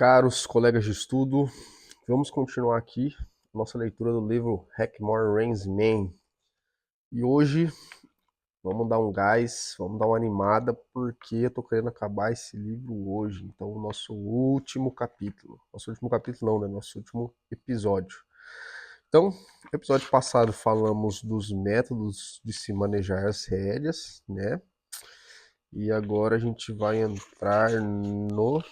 Caros colegas de estudo, vamos continuar aqui nossa leitura do livro Hackmore Rains Man. E hoje vamos dar um gás, vamos dar uma animada, porque eu tô querendo acabar esse livro hoje. Então, o nosso último capítulo. Nosso último capítulo não, né? Nosso último episódio. Então, no episódio passado falamos dos métodos de se manejar as rédeas, né? E agora a gente vai entrar no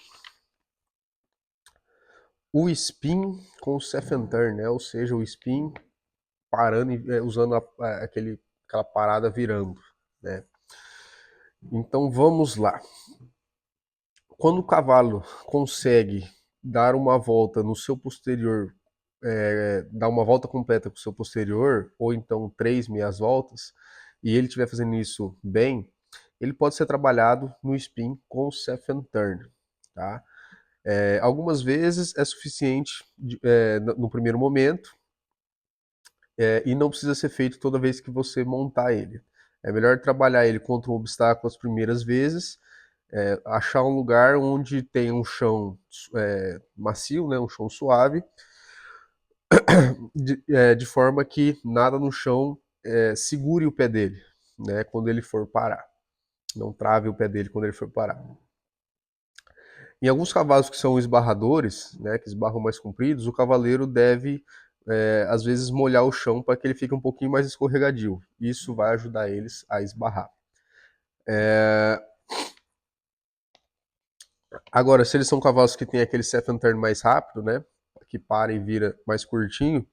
o spin com o Seth and Turn, né? Ou seja, o spin parando e usando aquela parada virando, né? Então vamos lá. Quando o cavalo consegue dar uma volta no seu posterior, dar uma volta completa com o seu posterior, ou então 3 meias voltas, e ele estiver fazendo isso bem, ele pode ser trabalhado no spin com o Seth and Turn, tá? Algumas vezes é suficiente no primeiro momento, e não precisa ser feito toda vez que você montar ele. É melhor trabalhar ele contra um obstáculo as primeiras vezes, achar um lugar onde tem um chão macio, né, um chão suave, de forma que nada no chão segure o pé dele, né, quando ele for parar. Não trave o pé dele quando ele for parar. Em alguns cavalos que são esbarradores, né, que esbarram mais compridos, o cavaleiro deve, às vezes, molhar o chão para que ele fique um pouquinho mais escorregadio. Isso vai ajudar eles a esbarrar. Agora, se eles são cavalos que têm aquele set and turn mais rápido, né, que para e vira mais curtinho,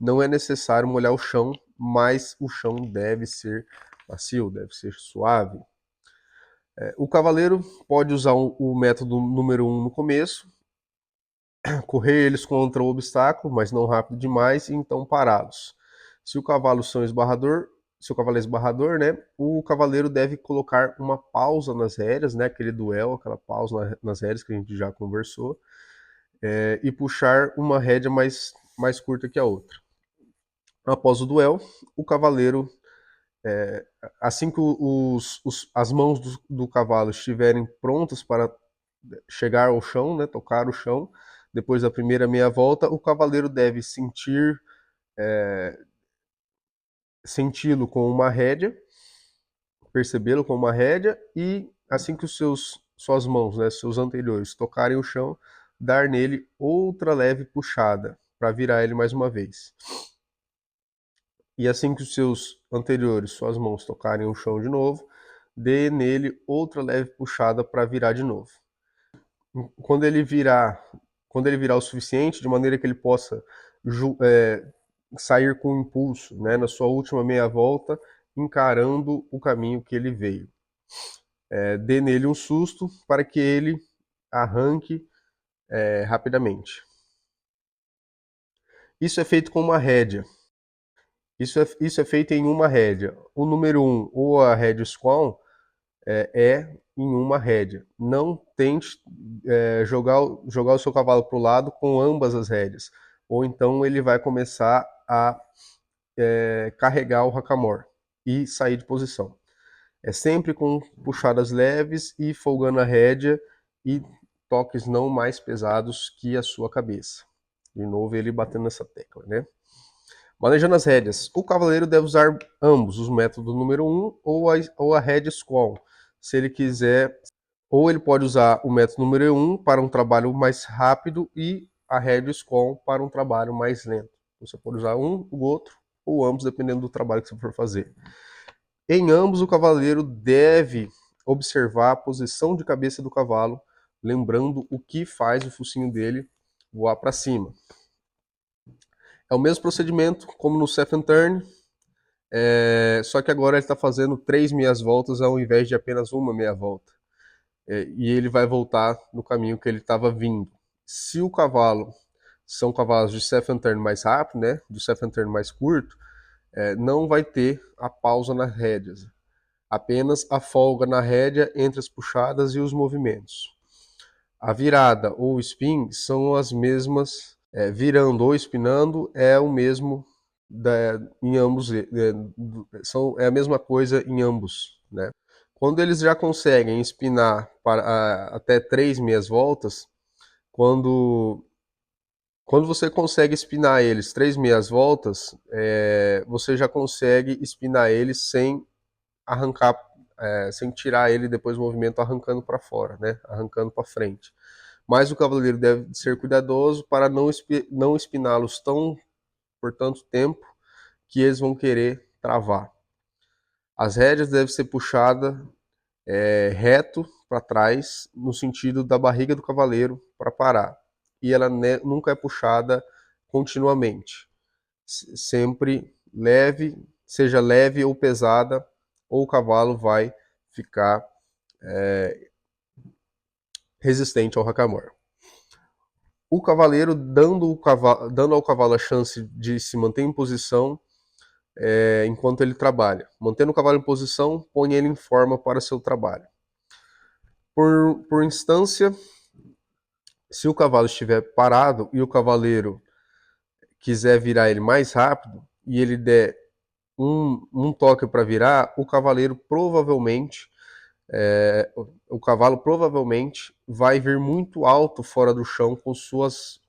não é necessário molhar o chão, mas o chão deve ser macio, deve ser suave. O cavaleiro pode usar o método número 1 no começo, correr eles contra o obstáculo, mas não rápido demais, e então pará-los. Se o cavalo são esbarrador, se o cavalo é esbarrador, né, o cavaleiro deve colocar uma pausa nas rédeas, né, aquele duelo, aquela pausa nas rédeas que a gente já conversou, e puxar uma rédea mais curta que a outra. Após o duelo, o cavaleiro, assim que as mãos do cavalo estiverem prontas para chegar ao chão, né, tocar o chão, depois da primeira meia volta, o cavaleiro deve senti-lo com uma rédea, percebê-lo com uma rédea, e assim que suas mãos, né, seus anteriores, tocarem o chão, dar nele outra leve puxada para virar ele mais uma vez. E assim que os seus anteriores, suas mãos, tocarem o chão de novo, dê nele outra leve puxada para virar de novo. Quando ele virar, quando ele virar o suficiente, de maneira que ele possa sair com impulso, né, na sua última meia volta, encarando o caminho que ele veio. Dê nele um susto para que ele arranque rapidamente. Isso é feito com uma rédea. Isso é feito em uma rédea. O número 1, ou a rédea Squall, em uma rédea. Não tente jogar o seu cavalo para o lado com ambas as rédeas. Ou então ele vai começar a carregar o hackamore e sair de posição. É sempre com puxadas leves e folgando a rédea e toques não mais pesados que a sua cabeça. De novo ele batendo nessa tecla, né? Manejando as rédeas. O cavaleiro deve usar ambos, os métodos número 1 ou a rédea Squall, se ele quiser. Ou ele pode usar o método número 1 para um trabalho mais rápido e a rédea Squall para um trabalho mais lento. Você pode usar um, o outro, ou ambos, dependendo do trabalho que você for fazer. Em ambos, o cavaleiro deve observar a posição de cabeça do cavalo, lembrando o que faz o focinho dele voar para cima. É o mesmo procedimento como no Seth and Turn, só que agora ele está fazendo 3 meias voltas ao invés de apenas uma meia volta. E ele vai voltar no caminho que ele estava vindo. Se o cavalo são cavalos de Seth and Turn mais rápido, né, do Seth and Turn mais curto, não vai ter a pausa nas rédeas. Apenas a folga na rédea entre as puxadas e os movimentos. A virada ou spin são as mesmas, virando ou espinando é o mesmo em ambos, é a mesma coisa em ambos, né? Quando eles já conseguem espinar até 3 meias voltas, Quando, quando você consegue espinar eles 3 meias voltas, você já consegue espinar eles sem arrancar, sem tirar ele depois do movimento arrancando para fora, né? Arrancando para frente. Mas o cavaleiro deve ser cuidadoso para não espiná-los por tanto tempo que eles vão querer travar. As rédeas devem ser puxadas reto para trás, no sentido da barriga do cavaleiro para parar. E ela nunca é puxada continuamente. Sempre leve, seja leve ou pesada, ou o cavalo vai ficar resistente ao hackamore. O cavaleiro dando ao cavalo a chance de se manter em posição enquanto ele trabalha. Mantendo o cavalo em posição, põe ele em forma para seu trabalho. Por instância, se o cavalo estiver parado e o cavaleiro quiser virar ele mais rápido e ele der um toque para virar, o cavalo provavelmente vai vir muito alto fora do chão com suas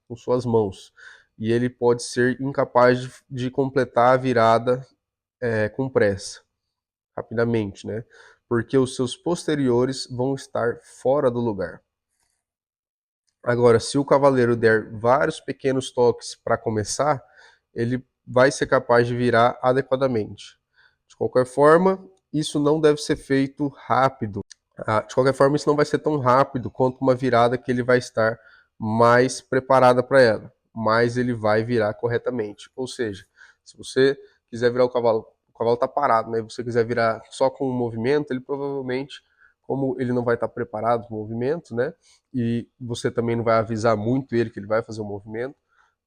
mãos. E ele pode ser incapaz de completar a virada com pressa, rapidamente, né? Porque os seus posteriores vão estar fora do lugar. Agora, se o cavaleiro der vários pequenos toques para começar, ele vai ser capaz de virar adequadamente. De qualquer forma, isso não deve ser feito rápido. De qualquer forma, isso não vai ser tão rápido quanto uma virada que ele vai estar mais preparada para ela, mas ele vai virar corretamente. Ou seja, se você quiser virar o cavalo está parado, né? E você quiser virar só com um movimento, ele provavelmente, como ele não vai estar preparado para o movimento, né? E você também não vai avisar muito ele que ele vai fazer o movimento.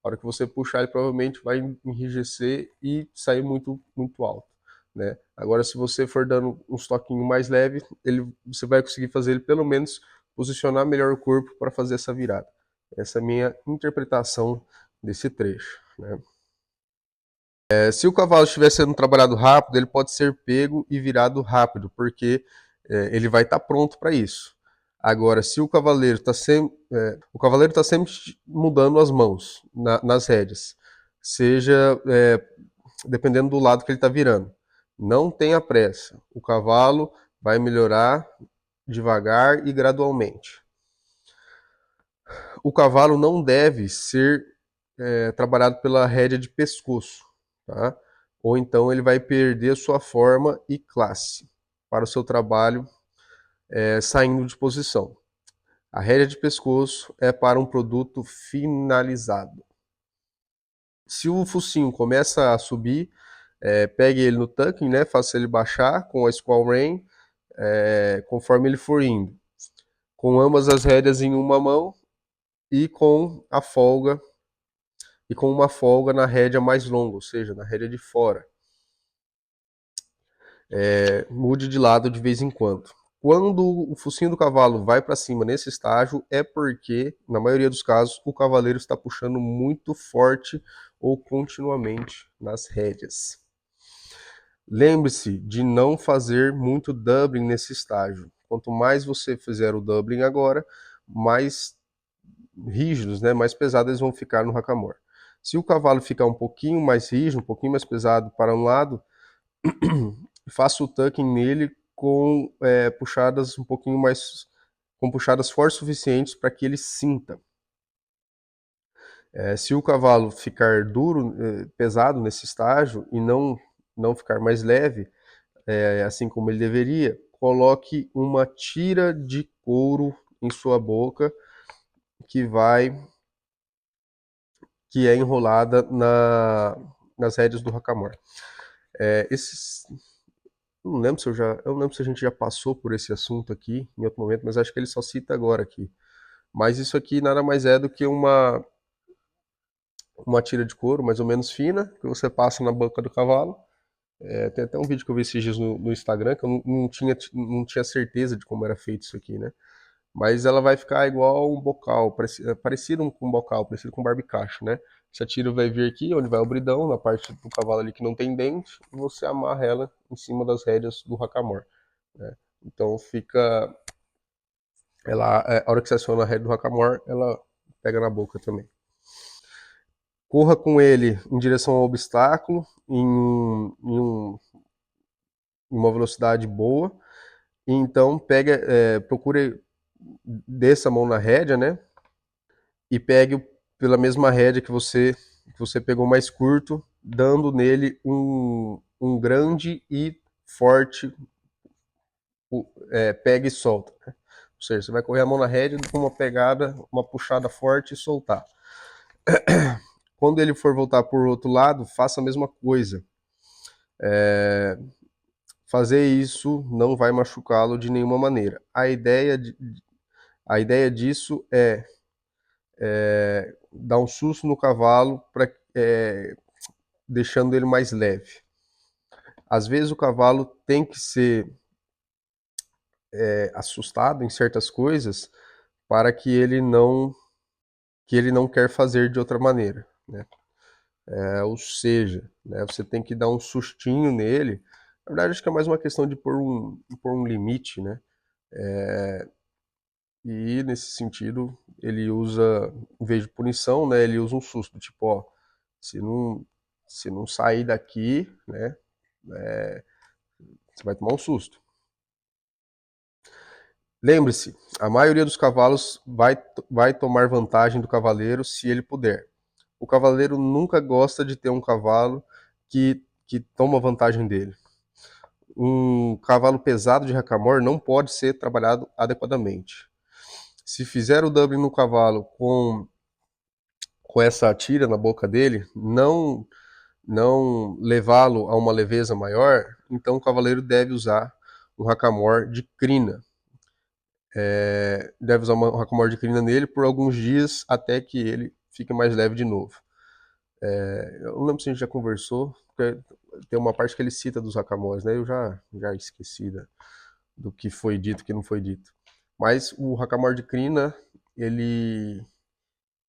A hora que você puxar, ele provavelmente vai enrijecer e sair muito alto. Né? Agora, se você for dando uns toquinhos mais leves, você vai conseguir fazer ele pelo menos posicionar melhor o corpo para fazer essa virada. Essa é a minha interpretação desse trecho. Né? Se o cavalo estiver sendo trabalhado rápido, ele pode ser pego e virado rápido, porque ele vai estar pronto para isso. Agora, se o cavaleiro está sempre mudando as mãos nas rédeas, seja dependendo do lado que ele está virando. Não tenha pressa. O cavalo vai melhorar devagar e gradualmente. O cavalo não deve ser trabalhado pela rédea de pescoço, tá? Ou então ele vai perder sua forma e classe para o seu trabalho saindo de posição. A rédea de pescoço é para um produto finalizado. Se o focinho começa a subir, pegue ele no tucking, né? Faça ele baixar com a squall rein, conforme ele for indo. Com ambas as rédeas em uma mão e com uma folga na rédea mais longa, ou seja, na rédea de fora. Mude de lado de vez em quando. Quando o focinho do cavalo vai para cima nesse estágio, é porque, na maioria dos casos, o cavaleiro está puxando muito forte ou continuamente nas rédeas. Lembre-se de não fazer muito doubling nesse estágio. Quanto mais você fizer o doubling agora, mais rígidos, né, mais pesados eles vão ficar no hackamore. Se o cavalo ficar um pouquinho mais rígido, um pouquinho mais pesado para um lado, faça o tucking nele com puxadas um pouquinho mais, com puxadas fortes suficientes para que ele sinta. Se o cavalo ficar duro, pesado nesse estágio e não ficar mais leve, assim como ele deveria, coloque uma tira de couro em sua boca que é enrolada nas rédeas do hackamore. Eu não lembro se a gente já passou por esse assunto aqui em outro momento, mas acho que ele só cita agora aqui. Mas isso aqui nada mais é do que uma tira de couro mais ou menos fina que você passa na boca do cavalo. Tem até um vídeo que eu vi esses dias no Instagram que eu não tinha certeza de como era feito isso aqui, né? Mas ela vai ficar igual um bocal, parecido com um bocal, parecido com um barbicacho, né? Essa tira vai vir aqui, onde vai o bridão, na parte do cavalo ali que não tem dente, e você amarra ela em cima das rédeas do hackamore, né? Então fica, a hora que você aciona a rédea do hackamore, ela pega na boca também. Corra com ele em direção ao obstáculo, em uma velocidade boa, e então procure, desça a mão na rédea, né? E pegue pela mesma rédea que você pegou mais curto, dando nele um grande e forte pega e solta. Né? Ou seja, você vai correr a mão na rédea com uma pegada, uma puxada forte e soltar. Quando ele for voltar por outro lado, faça a mesma coisa. Fazer isso não vai machucá-lo de nenhuma maneira. A ideia disso é dar um susto no cavalo, deixando ele mais leve. Às vezes o cavalo tem que ser assustado em certas coisas para que ele não quer fazer de outra maneira. Né? Ou seja, né, você tem que dar um sustinho nele. Na verdade, acho que é mais uma questão de pôr um limite, né? E nesse sentido, ele usa, em vez de punição, né, ele usa um susto, tipo, ó, se não, se não sair daqui, né, você vai tomar um susto. Lembre-se, a maioria dos cavalos vai tomar vantagem do cavaleiro se ele puder. O cavaleiro nunca gosta de ter um cavalo que toma vantagem dele. Um cavalo pesado de hackamore não pode ser trabalhado adequadamente. Se fizer o Dublin no cavalo com essa tira na boca dele, não levá-lo a uma leveza maior, então o cavaleiro deve usar um hackamore de crina. Deve usar um hackamore de crina nele por alguns dias até que ele fique mais leve de novo. Eu não lembro se a gente já conversou, porque tem uma parte que ele cita dos hackamores, né? Eu já esqueci do que foi dito e que não foi dito. Mas o hackamore de crina, ele,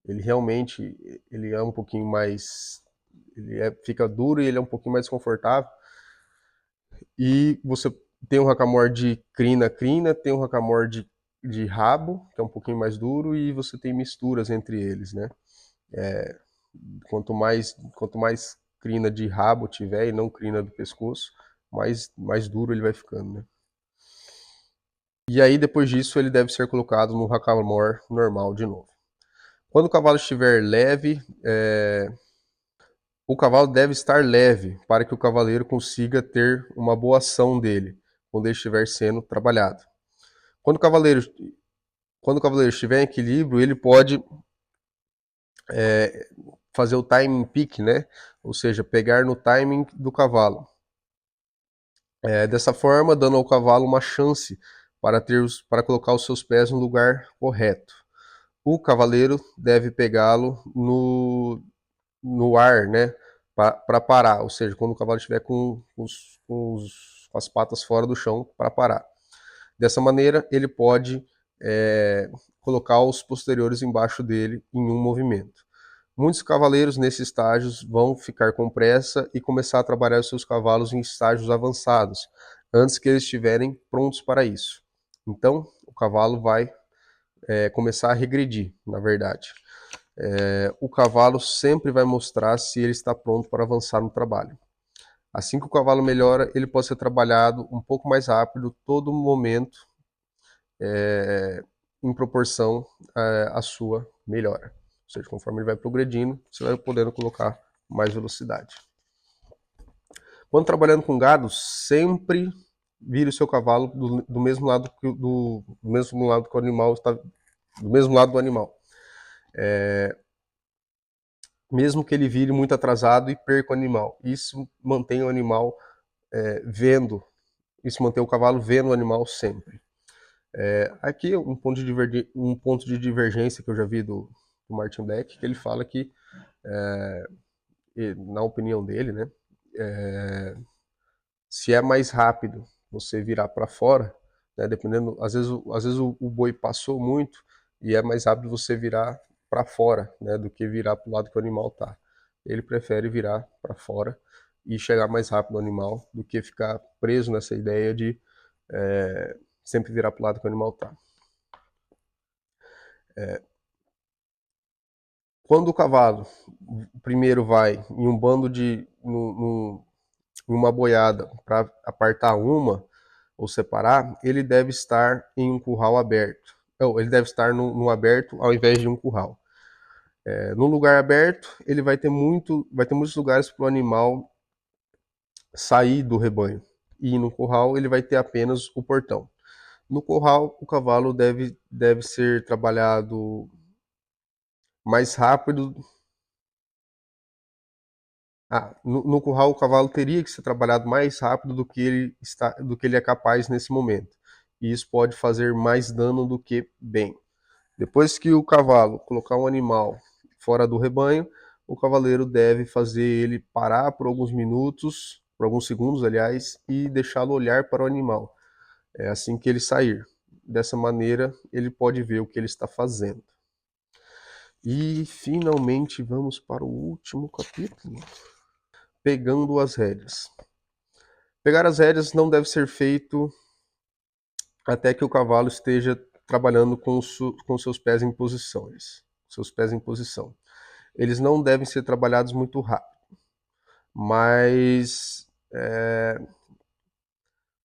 ele realmente ele é um pouquinho mais. Fica duro e ele é um pouquinho mais confortável. E você tem um hackamore de crina, tem um hackamore de rabo, que é um pouquinho mais duro, e você tem misturas entre eles, né? Quanto mais crina de rabo tiver e não crina do pescoço, mais duro ele vai ficando, né? E aí, depois disso, ele deve ser colocado no hackamore normal de novo. Quando o cavalo estiver leve, o cavalo deve estar leve para que o cavaleiro consiga ter uma boa ação dele quando ele estiver sendo trabalhado. Quando o cavaleiro, quando o cavaleiro estiver em equilíbrio, ele pode fazer o timing pick, né? Ou seja, pegar no timing do cavalo. Dessa forma, dando ao cavalo uma chance para colocar os seus pés no lugar correto. O cavaleiro deve pegá-lo no ar, né, para parar, ou seja, quando o cavalo estiver com as patas fora do chão para parar. Dessa maneira, ele pode colocar os posteriores embaixo dele em um movimento. Muitos cavaleiros nesses estágios vão ficar com pressa e começar a trabalhar os seus cavalos em estágios avançados, antes que eles estiverem prontos para isso. Então, o cavalo vai começar a regredir, na verdade. O cavalo sempre vai mostrar se ele está pronto para avançar no trabalho. Assim que o cavalo melhora, ele pode ser trabalhado um pouco mais rápido, todo momento, em proporção à sua melhora. Ou seja, conforme ele vai progredindo, você vai podendo colocar mais velocidade. Quando trabalhando com gado, sempre vire o seu cavalo do mesmo lado do mesmo lado que o animal está, do mesmo lado do animal. Mesmo que ele vire muito atrasado e perca o animal. Isso mantém o animal vendo, isso mantém o cavalo vendo o animal sempre. Aqui um ponto de divergência que eu já vi do Martin Beck, que ele fala que, na opinião dele, né, se é mais rápido você virar para fora, né, dependendo, às vezes o boi passou muito e é mais rápido você virar para fora, né, do que virar para o lado que o animal tá. Ele prefere virar para fora e chegar mais rápido no animal do que ficar preso nessa ideia de sempre virar para o lado que o animal tá. Quando o cavalo primeiro vai em um bando em uma boiada para apartar uma ou separar, ele deve estar em um curral aberto. Ou ele deve estar no aberto ao invés de um curral. No lugar aberto, ele vai ter muitos lugares para o animal sair do rebanho. E no curral, ele vai ter apenas o portão. No curral, o cavalo deve ser trabalhado mais rápido. No curral, o cavalo teria que ser trabalhado mais rápido do que ele é capaz nesse momento. E isso pode fazer mais dano do que bem. Depois que o cavalo colocar um animal fora do rebanho, o cavaleiro deve fazer ele parar por alguns minutos, por alguns segundos, aliás, e deixá-lo olhar para o animal. É assim que ele sair. Dessa maneira, ele pode ver o que ele está fazendo. E finalmente vamos para o último capítulo. Pegando as rédeas. Pegar as rédeas não deve ser feito até que o cavalo esteja trabalhando com seus pés em posições. Seus pés em posição. Eles não devem ser trabalhados muito rápido, mas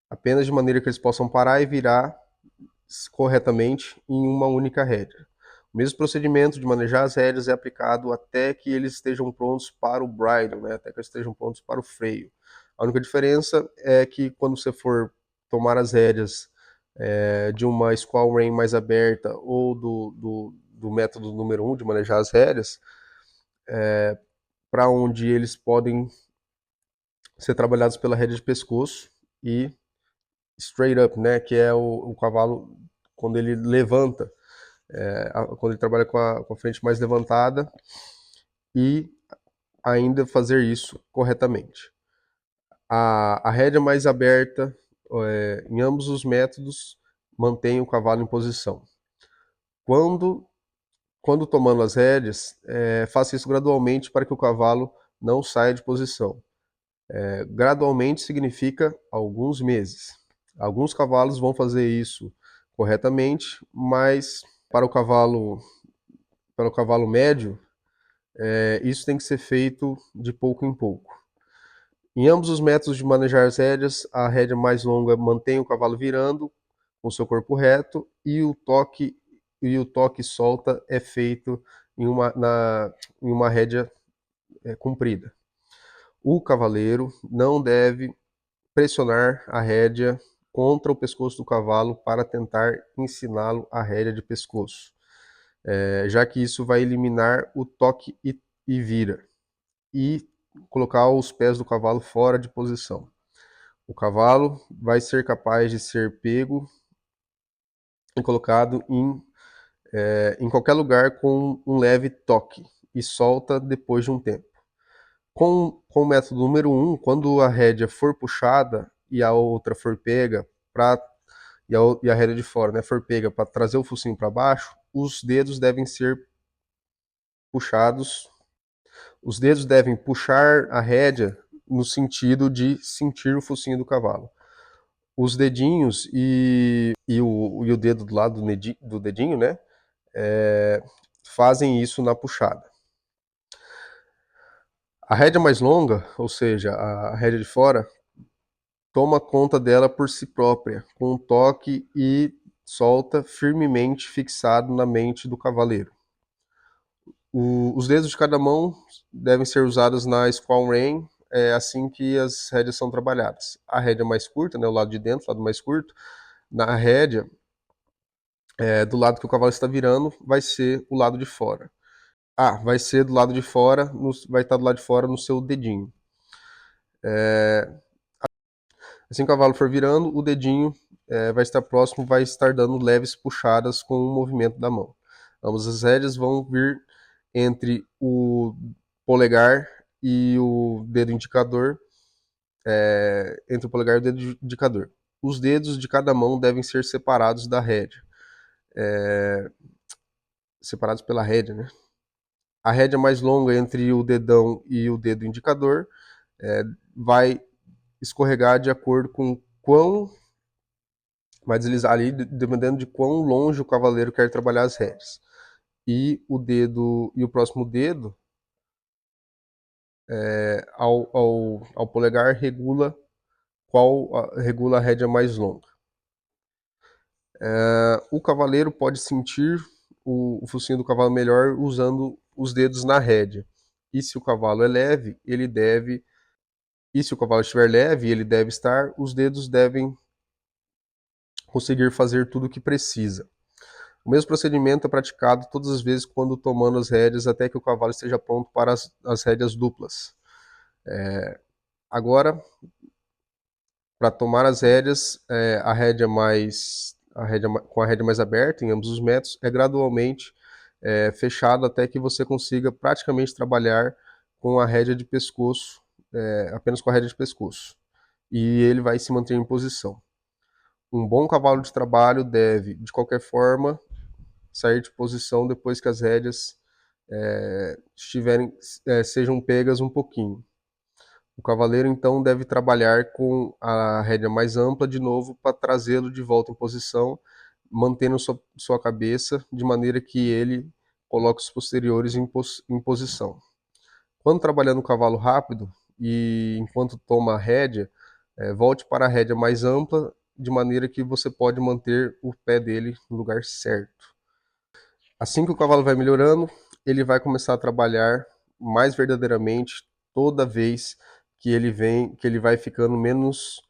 apenas de maneira que eles possam parar e virar corretamente em uma única rédea. O mesmo procedimento de manejar as rédeas é aplicado até que eles estejam prontos para o bridle, né? Até que eles estejam prontos para o freio. A única diferença é que quando você for tomar as rédeas de uma squall rein mais aberta ou do método número 1 de manejar as rédeas, para onde eles podem ser trabalhados pela rédea de pescoço e straight up, né, que é o cavalo quando ele levanta, quando ele trabalha com a frente mais levantada e ainda fazer isso corretamente. A rédea mais aberta, em ambos os métodos, mantém o cavalo em posição. Quando, quando tomando as rédeas, faça isso gradualmente para que o cavalo não saia de posição. Gradualmente significa alguns meses. Alguns cavalos vão fazer isso corretamente, mas para o cavalo, para o cavalo médio, isso tem que ser feito de pouco em pouco. Em ambos os métodos de manejar as rédeas, a rédea mais longa mantém o cavalo virando com seu corpo reto e o toque solta é feito em uma rédea comprida. O cavaleiro não deve pressionar a rédea contra o pescoço do cavalo para tentar ensiná-lo a rédea de pescoço, já que isso vai eliminar o toque e vira e colocar os pés do cavalo fora de posição. O cavalo vai ser capaz de ser pego e colocado em qualquer lugar com um leve toque e solta depois de um tempo. Com o método número 1, quando a rédea for puxada e a outra for pega para e a rédea de fora, né, for pega para trazer o focinho para baixo, os dedos devem ser puxados. Os dedos devem puxar a rédea no sentido de sentir o focinho do cavalo. Os dedinhos e o dedo do lado do dedinho, né, fazem isso na puxada. A rédea mais longa, ou seja, a rédea de fora, toma conta dela por si própria, com um toque e solta firmemente fixado na mente do cavaleiro. Os dedos de cada mão devem ser usados na squall rein assim que as rédeas são trabalhadas. A rédea mais curta, né, o lado de dentro, o lado mais curto, na rédea, do lado que o cavalo está virando, vai ser o lado de fora. Vai ser do lado de fora, vai estar do lado de fora no seu dedinho. Assim que o cavalo for virando, o dedinho vai estar próximo, vai estar dando leves puxadas com o movimento da mão. Ambas as rédeas vão vir entre o polegar e o dedo indicador, entre o polegar e o dedo indicador. Os dedos de cada mão devem ser separados da rédea, separados pela rédea, né? A rédea mais longa entre o dedão e o dedo indicador vai escorregar de acordo com quão vai deslizar ali, dependendo de quão longe o cavaleiro quer trabalhar as rédeas. e o próximo dedo ao polegar regula a rédea mais longa. O cavaleiro pode sentir o focinho do cavalo melhor usando os dedos na rédea. E se o cavalo é leve, se o cavalo estiver leve, ele deve estar, os dedos devem conseguir fazer tudo o que precisa. O mesmo procedimento é praticado todas as vezes quando tomando as rédeas até que o cavalo esteja pronto para as rédeas duplas. Agora, para tomar as rédeas, com a rédea mais aberta em ambos os metros, é gradualmente fechado até que você consiga praticamente trabalhar com a rédea de pescoço, apenas com a rédea de pescoço. E ele vai se manter em posição. Um bom cavalo de trabalho deve, de qualquer forma, sair de posição depois que as rédeas sejam pegas um pouquinho. O cavaleiro então deve trabalhar com a rédea mais ampla de novo para trazê-lo de volta em posição, mantendo sua cabeça de maneira que ele coloque os posteriores em posição. Quando trabalhando o cavalo rápido e enquanto toma a rédea, volte para a rédea mais ampla de maneira que você pode manter o pé dele no lugar certo. Assim que o cavalo vai melhorando, ele vai começar a trabalhar mais verdadeiramente toda vez que ele vai ficando menos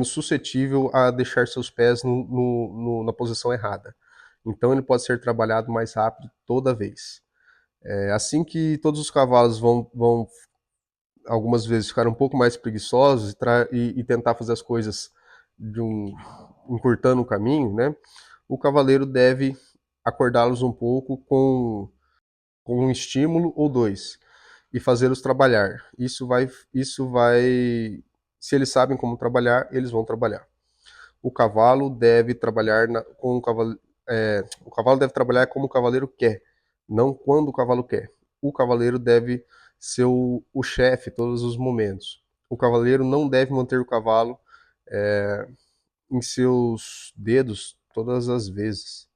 suscetível a deixar seus pés na posição errada. Então ele pode ser trabalhado mais rápido toda vez. Assim que todos os cavalos vão algumas vezes ficar um pouco mais preguiçosos e tentar fazer as coisas encurtando o caminho, né? O cavaleiro deve acordá-los um pouco com um estímulo ou dois e fazê-los trabalhar. Se eles sabem como trabalhar, eles vão trabalhar. O cavalo deve trabalhar o cavalo deve trabalhar como o cavaleiro quer, não quando o cavalo quer. O cavaleiro deve ser o chefe todos os momentos. O cavaleiro não deve manter o cavalo em seus dedos todas as vezes.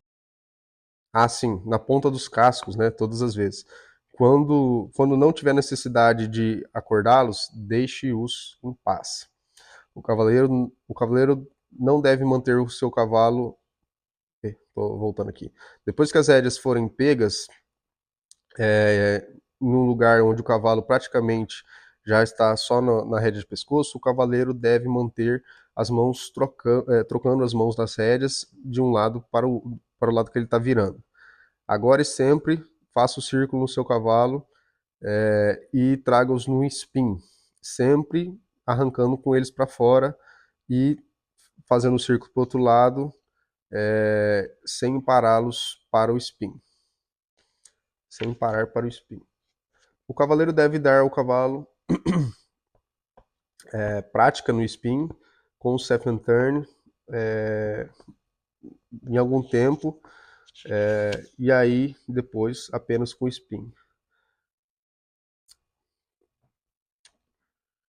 Ah, sim, na ponta dos cascos, né? Todas as vezes. Quando não tiver necessidade de acordá-los, deixe-os em paz. O cavaleiro não deve manter o seu cavalo. Estou voltando aqui. Depois que as rédeas forem pegas, num lugar onde o cavalo praticamente já está só na rédea de pescoço, o cavaleiro deve manter as mãos trocando as mãos das rédeas de um lado para o lado que ele está virando. Agora e sempre faça o círculo no seu cavalo e traga-os no spin, sempre arrancando com eles para fora e fazendo o círculo para o outro lado, sem pará-los para o spin, sem parar para o spin. O cavaleiro deve dar ao cavalo prática no spin com o set and turn em algum tempo e aí depois apenas com o spin.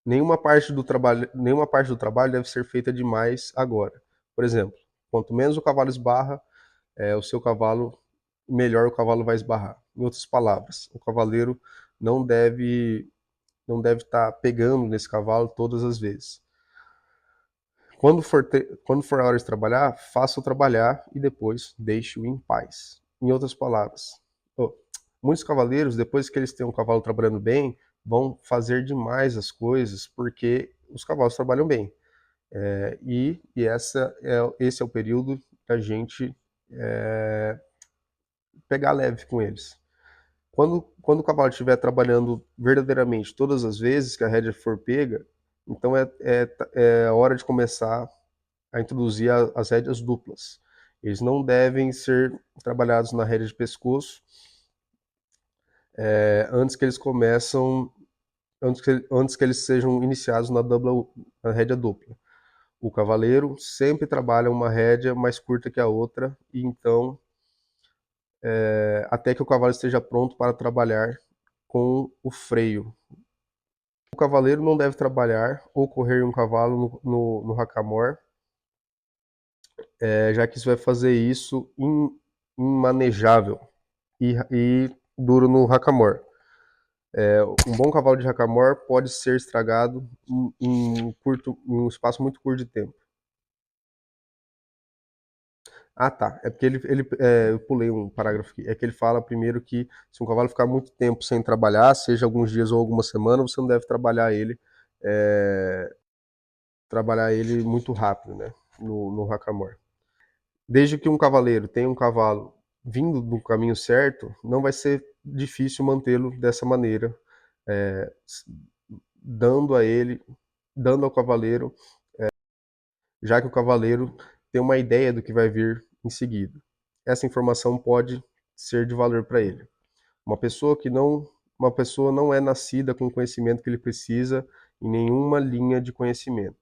Nenhuma parte do trabalho deve ser feita demais agora. Por exemplo, quanto menos o cavalo esbarra, o seu cavalo, melhor o cavalo vai esbarrar. Em outras palavras, o cavaleiro não deve estar pegando nesse cavalo todas as vezes. Quando for a hora de trabalhar, faça-o trabalhar e depois deixe-o em paz. Em outras palavras, muitos cavaleiros, depois que eles têm um cavalo trabalhando bem, vão fazer demais as coisas porque os cavalos trabalham bem. Esse é o período da gente pegar leve com eles. Quando o cavalo estiver trabalhando verdadeiramente todas as vezes que a rédea for pega, então é hora de começar a introduzir as rédeas duplas. Eles não devem ser trabalhados na rédea de pescoço antes que eles antes que eles sejam iniciados na rédea dupla. O cavaleiro sempre trabalha uma rédea mais curta que a outra e então até que o cavalo esteja pronto para trabalhar com o freio. O cavaleiro não deve trabalhar ou correr um cavalo no hackamore, já que isso vai fazer isso manejável e duro no hackamore. Um bom cavalo de hackamore pode ser estragado em um espaço muito curto de tempo. Ah, tá. É porque eu pulei um parágrafo aqui. É que ele fala primeiro que se um cavalo ficar muito tempo sem trabalhar, seja alguns dias ou algumas semanas, você não deve trabalhar ele muito rápido, né? No hackamore. Desde que um cavaleiro tenha um cavalo vindo do caminho certo, não vai ser difícil mantê-lo dessa maneira, é, dando a ele, dando ao cavaleiro, já que o cavaleiro tem uma ideia do que vai vir em seguida. Essa informação pode ser de valor para ele. Uma pessoa que não, uma pessoa não é nascida com o conhecimento que ele precisa em nenhuma linha de conhecimento.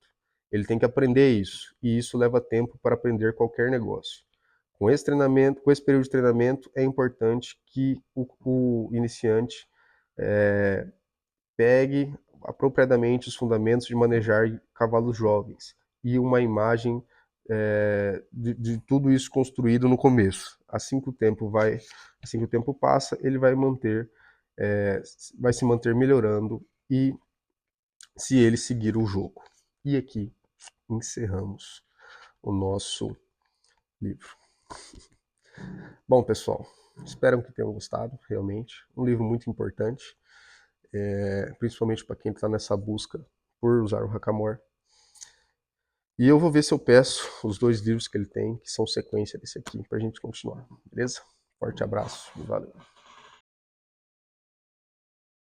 Ele tem que aprender isso, e isso leva tempo para aprender qualquer negócio. Com esse treinamento, com esse período de treinamento, é importante que o iniciante pegue apropriadamente os fundamentos de manejar cavalos jovens e uma imagem de tudo isso construído no começo. Assim que o tempo passa, ele vai se manter melhorando e se ele seguir o jogo. E aqui encerramos o nosso livro. Bom, pessoal, espero que tenham gostado, realmente. Um livro muito importante, principalmente para quem está nessa busca por usar o hackamore. E eu vou ver se eu peço os 2 livros que ele tem, que são sequência desse aqui, para a gente continuar, beleza? Forte abraço e valeu.